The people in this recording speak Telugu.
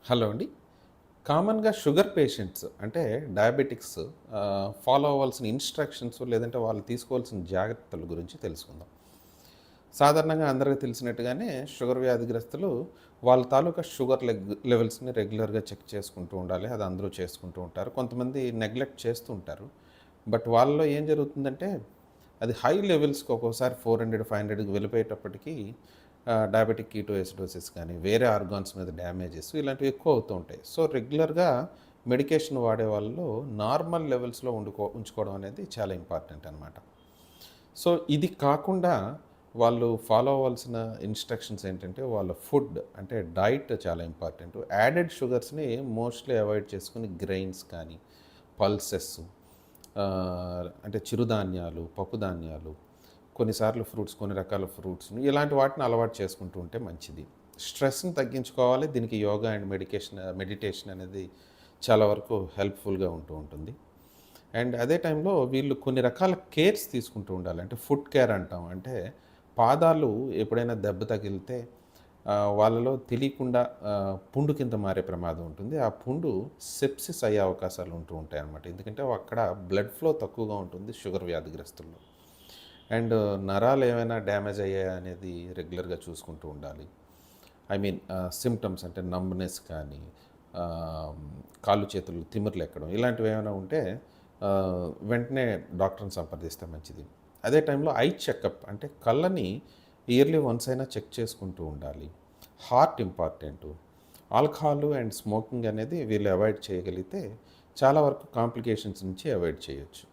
హలో అండి. కామన్‌గా షుగర్ పేషెంట్స్ అంటే డయాబెటిక్స్ ఫాలో అవ్వాల్సిన ఇన్‌స్ట్రక్షన్స్ లేదంటే వాళ్ళు తీసుకోవాల్సిన జాగ్రత్తల గురించి తెలుసుకుందాం. సాధారణంగా అందరికి తెలిసినట్టుగానే షుగర్ వ్యాధిగ్రస్తులు వాళ్ళ తాలూకా షుగర్ లెవెల్స్‌ని రెగ్యులర్‌గా చెక్ చేసుకుంటూ ఉండాలి. అది అందరూ చేసుకుంటూ ఉంటారు. కొంతమంది నెగ్లెక్ట్ చేస్తూ ఉంటారు. బట్ వాళ్ళలో ఏం జరుగుతుందంటే అది హై లెవెల్స్‌కి ఒక్కోసారి 400, 500కి వెళ్ళిపోయేటప్పటికి డయాబెటిక్ కీటోఎసిడోసిస్ కానీ, వేరే ఆర్గాన్స్ మీద డ్యామేజెస్ ఇలాంటివి ఎక్కువ అవుతూ ఉంటాయి. సో, రెగ్యులర్‌గా మెడికేషన్ వాడే వాళ్ళు నార్మల్ లెవెల్స్‌లో ఉంచుకోవడం అనేది చాలా ఇంపార్టెంట్ అనమాట. సో, ఇది కాకుండా వాళ్ళు ఫాలో అవ్వాల్సిన ఇన్‌స్ట్రక్షన్స్ ఏంటంటే, వాళ్ళ ఫుడ్ అంటే డైట్ చాలా ఇంపార్టెంట్. యాడెడ్ షుగర్స్‌ని మోస్ట్‌లీ అవాయిడ్ చేసుకొని గ్రెయిన్స్ కానీ, పల్సెస్ అంటే చిరుధాన్యాలు, పప్పుధాన్యాలు, కొన్నిసార్లు ఫ్రూట్స్, కొన్ని రకాల ఫ్రూట్స్‌ని ఇలాంటి వాటిని అలవాటు చేసుకుంటూ ఉంటే మంచిది. స్ట్రెస్‌ని తగ్గించుకోవాలి. దీనికి యోగా అండ్ మెడిటేషన్ అనేది చాలా వరకు హెల్ప్‌ఫుల్‌గా ఉంటూ ఉంటుంది. అండ్ అదే టైంలో వీళ్ళు కొన్ని రకాల కేర్స్ తీసుకుంటూ ఉండాలి. అంటే ఫుట్ కేర్ అంటాం. అంటే పాదాలు ఎప్పుడైనా దెబ్బ తగిలితే వాళ్ళలో తెలియకుండా పుండు కింద మారే ప్రమాదం ఉంటుంది. ఆ పుండు సెప్సిస్ అయ్యే అవకాశాలు ఉంటూ ఉంటాయన్నమాట. ఎందుకంటే అక్కడ బ్లడ్ ఫ్లో తక్కువగా ఉంటుంది షుగర్ వ్యాధిగ్రస్తుల్లో. అండ్ నరాలు ఏమైనా డ్యామేజ్ అయ్యాయా అనేది రెగ్యులర్‌గా చూసుకుంటూ ఉండాలి. ఐ మీన్ సింప్టమ్స్ అంటే నంబ్‌నెస్ కానీ, ఆహ్, కాళ్ళు చేతులు తిమ్మిర్లెక్కడం ఇలాంటివి ఏమైనా ఉంటే వెంటనే డాక్టర్‌ని సంప్రదిస్తే మంచిది. అదే టైంలో ఐ చెకప్ అంటే కళ్ళని ఇయర్లీ వన్స్ అయినా చెక్ చేసుకుంటూ ఉండాలి. Heart important. Alcohol and smoking అనేది వీళ్ళు అవాయిడ్ చేయగలిగితే చాలా వరకు కాంప్లికేషన్స్ నుంచి అవాయిడ్ చేయొచ్చు.